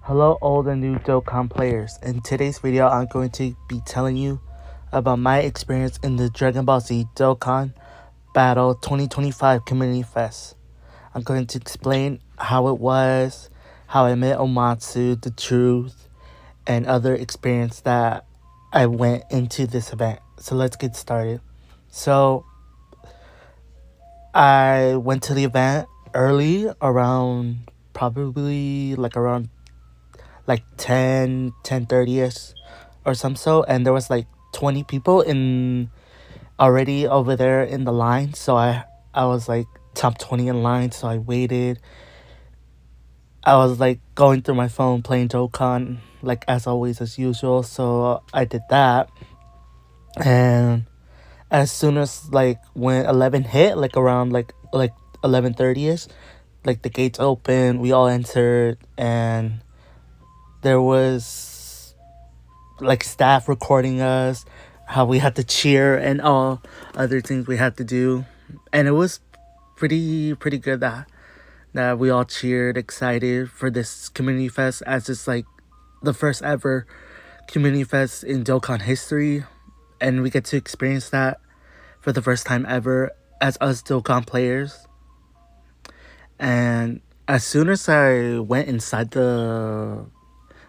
Hello old and new Dokkan players. In today's video I'm going to be telling you about my experience in the Dragon Ball Z Dokkan Battle 2025 Community Fest. I'm going to explain how it was, how I met Omatsu Datruthdt, and other experience that I went into this event. So let's get started. So I went to the event early around probably around 10:30ish or some so, and there was like 20 people in already over there in the line, so I was like top 20 in line, so I waited. I was like going through my phone playing Dokkan like as always as usual, so I did that. And as soon as like when 11 hit, like around like 11:30ish, like the gates opened, we all entered, and there was like staff recording us, how we had to cheer and all other things we had to do. And it was pretty good that we all cheered, excited for this community fest, as it's like the first ever community fest in Dokkan history, and we get to experience that for the first time ever as us Dokkan players. And as soon as I went inside the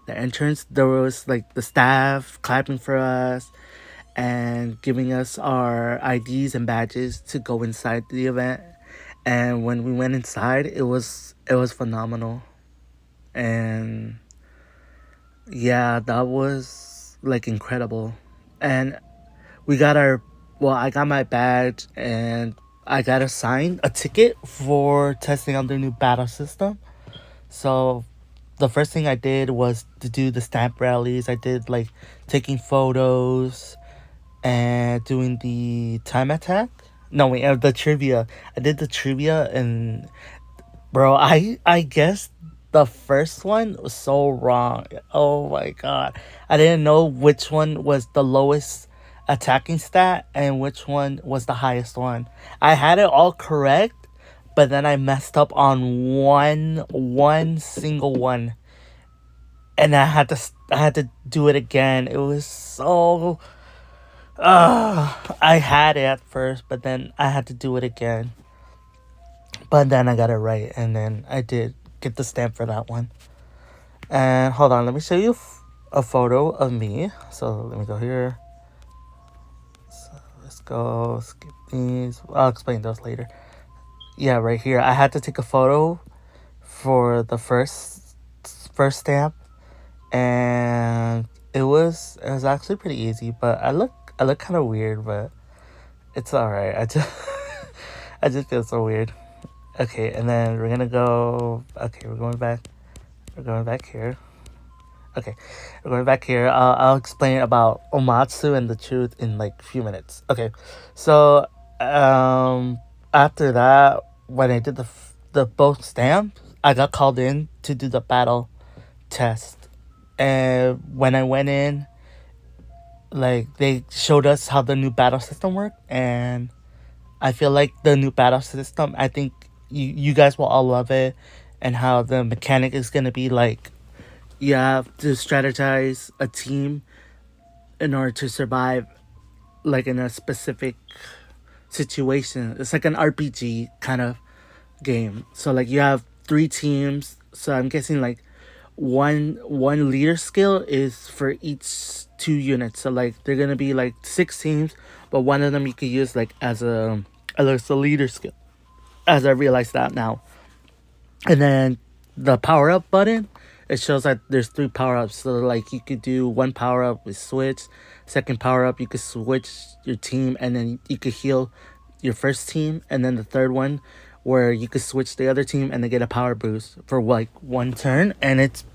entrance, there was like the staff clapping for us and giving us our IDs and badges to go inside the event. And when we went inside, it was phenomenal. And yeah, that was like incredible. And we got our I got my badge, and I got assigned a ticket for testing out the new battle system. So the first thing I did was to do the stamp rallies. I did like taking photos and doing the time attack. No, wait, the trivia. I did the trivia, and bro, I guessed the first one was so wrong. Oh my god, I didn't know which one was the lowest attacking stat and which one was the highest one. I had it all correct, but then I messed up on one single one, and I had to do it again. It was so I had it at first, but then I had to do it again. But then I got it right, and then I did get the stamp for that one. And hold on, let me show you a photo of me. So let me go here. So let's go skip these. I'll explain those later. Yeah, right here. I had to take a photo for the first stamp, and it was actually pretty easy. But I look kind of weird, but it's all right. I just feel so weird. Okay, and then we're gonna go. Okay, we're going back. We're going back here. Okay, we're going back here. I'll explain about Omatsu and the truth in like a few minutes. Okay, so after that, when I did the both stamps, I got called in to do the battle test, and when I went in, like they showed us how the new battle system worked, and I feel like the new battle system, I think you guys will all love it, and how the mechanic is going to be like you have to strategize a team in order to survive like in a specific situation. It's like an RPG kind of game. So like you have three teams. So I'm guessing like one leader skill is for each two units. So like they're gonna be like six teams, but one of them you could use like as a leader skill. As I realize that now. And then the power up button, it shows that there's three power ups. So like you could do one power up with switch, second power up you could switch your team, and then you could heal your first team, and then the third one where you could switch the other team and then get a power boost for like one turn, and it's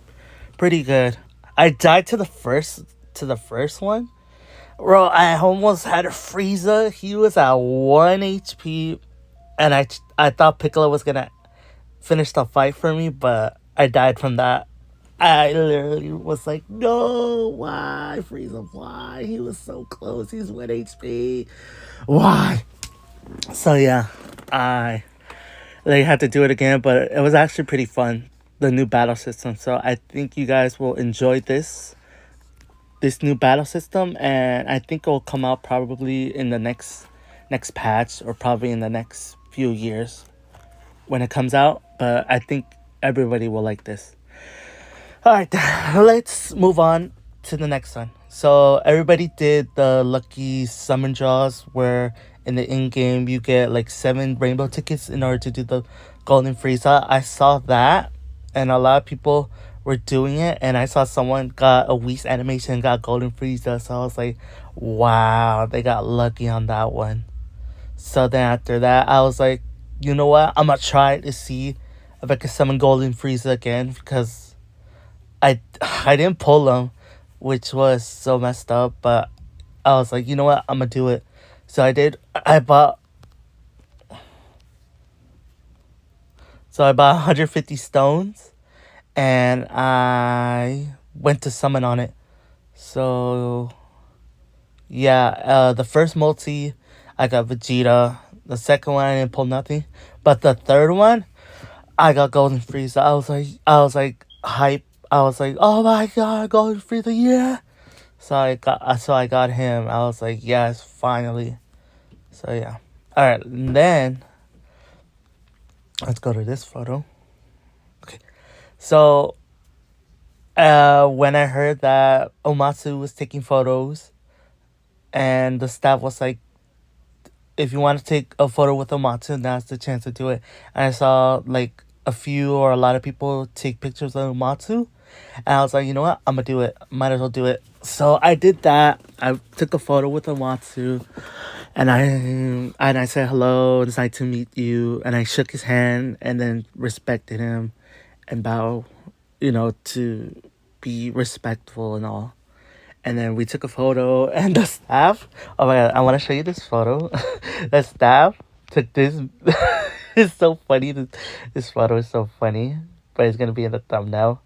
pretty good. I died to the first one. Bro, I almost had a Frieza. He was at 1 HP, and I thought Piccolo was gonna finish the fight for me, but I died from that. I literally was like, no, why, Frieza, why? He was so close. He's 1 HP. Why? So yeah, I they had to do it again, but it was actually pretty fun. the new battle system. So I think you guys will enjoy this new battle system, and I think it will come out probably in the next patch, or probably in the next few years when it comes out. But I think everybody will like this. All right, let's move on to the next one. So everybody did the lucky summon draws, where in the in game you get like 7 rainbow tickets in order to do the golden Frieza. I saw that, and a lot of people were doing it, and I saw someone got a Whis animation and got golden Frieza. So I was like, wow, they got lucky on that one. So then after that, I was like, you know what? I'm gonna try to see if I can summon golden Frieza again, because I didn't pull them, which was so messed up. But I was like, you know what? I'm gonna do it. So I did. I bought 150 stones, and I went to summon on it. So yeah, the first multi, I got Vegeta. The second one, I didn't pull nothing. But the third one, I got Golden Frieza. I was like hype. I was like, oh my god, Golden Frieza, yeah. So I got him. I was like, yes, finally. So yeah. All right, and then let's go to this photo. Okay. So when I heard that Omatsu was taking photos, and the staff was like, if you want to take a photo with Omatsu, now's the chance to do it. And I saw like a few or a lot of people take pictures of Omatsu, and I was like, you know what? I'm gonna do it. Might as well do it. So I did that. I took a photo with Omatsu, and I said hello. It's nice to meet you. And I shook his hand and then respected him, and bow, to be respectful and all. And then we took a photo, and the staff. Oh my god! I want to show you this photo. The staff took this. It's so funny. This photo is so funny, but it's gonna be in the thumbnail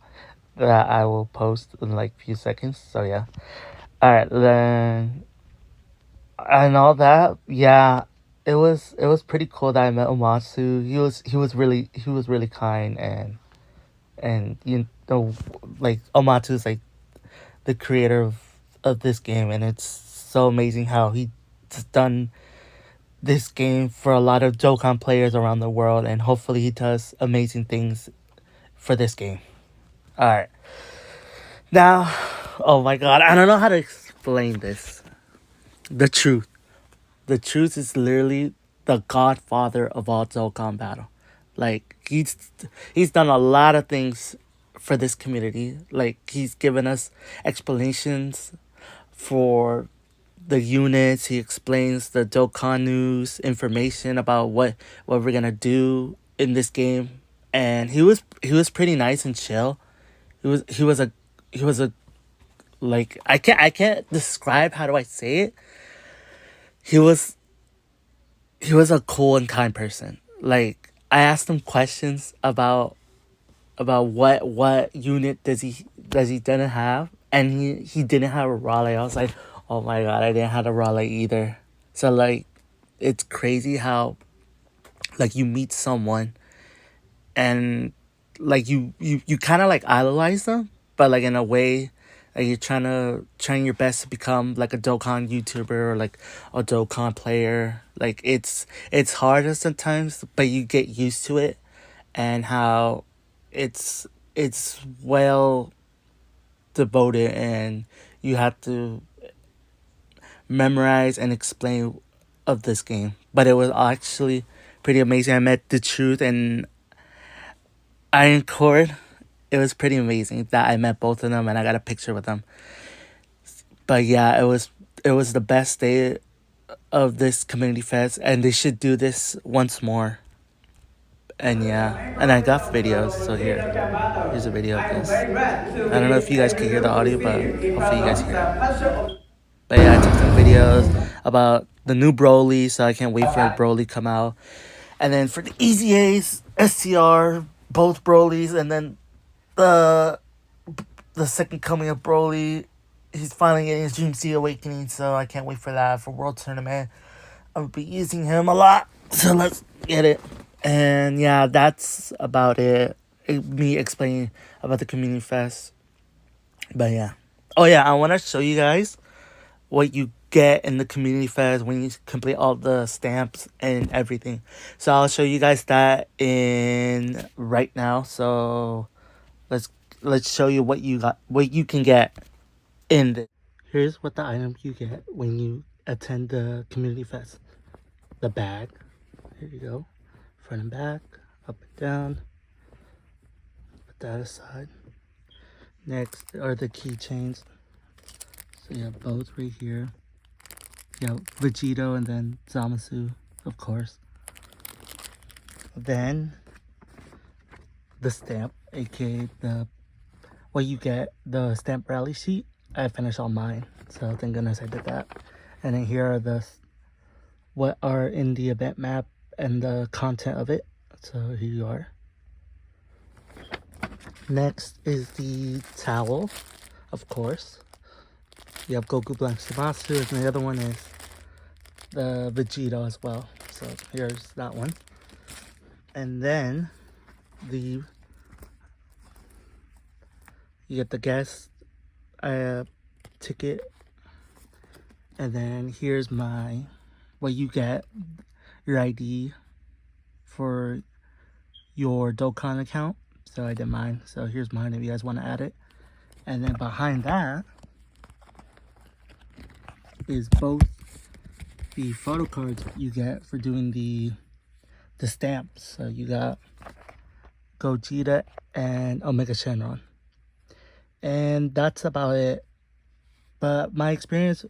that I will post in like a few seconds. So yeah. All right, then, and all that. Yeah, it was pretty cool that I met Omatsu. He was really kind, and like Omatsu is like the creator of this game, and it's so amazing how he's done this game for a lot of Dokkan players around the world, and hopefully he does amazing things for this game. All right. Now, oh my god, I don't know how to explain this. The truth. The truth is literally the godfather of all Dokkan battle. Like he's done a lot of things for this community. Like he's given us explanations for the units. He explains the Dokkan news information about what we're gonna do in this game. And he was pretty nice and chill. He was a like, I can't describe, how do I say it. He was he was a cool and kind person. Like I asked him questions about what unit does he didn't have, and he didn't have a Raleigh. I was like, oh my god, I didn't have a Raleigh either. So like, it's crazy how like you meet someone, and like you kind of like idolize them, but like in a way, like you're trying your best to become like a Dokkan YouTuber or like a Dokkan player. Like it's harder sometimes, but you get used to it, and how it's well devoted, and you have to memorize and explain of this game. But it was actually pretty amazing. I met the truth and Iron Cord. It was pretty amazing that I met both of them and I got a picture with them. But yeah, it was the best day of this community fest, and they should do this once more. And yeah, and I got videos, so here's a video of this. I don't know if you guys can hear the audio, but hopefully you guys hear it. But yeah, I took some videos about the new Broly, so I can't wait for Broly to come out. And then for the Easy Ace, STR, both Brolys, and then the the second coming of Broly, he's finally getting his Dream Seed Awakening, so I can't wait for that for World Tournament. I'll be using him a lot, so let's get it. And yeah, that's about it. me explaining about the community fest. But yeah. Oh yeah, I want to show you guys what you get in the community fest when you complete all the stamps and everything. So I'll show you guys that in right now. So let's show you what you can get in the. Here's what the item you get when you attend the community fest. The bag. Here you go. Front and back, up and down. Put that aside. Next are the keychains. So you have both right here. You have Vegito and then Zamasu, of course. Then the stamp, aka what you get, the stamp rally sheet. I finished all mine, so thank goodness I did that. And then here are what are in the event map and the content of it. So here you are. Next is the towel, of course. You have Goku Blank Shimasu, and the other one is the Vegito as well. So here's that one. And then you get the guest ticket. And then here's what you get, your ID for your Dokkan account. So I did mine. So here's mine if you guys want to add it. And then behind that is both the photo cards you get for doing the stamps. So you got Gogeta and Omega Shenron. And that's about it. But my experience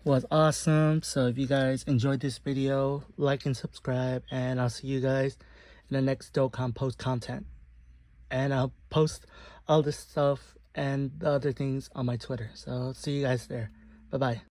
was awesome. So if you guys enjoyed this video, like and subscribe, and I'll see you guys in the next Dokkan post content. And I'll post all this stuff and the other things on my Twitter. So see you guys there. Bye bye.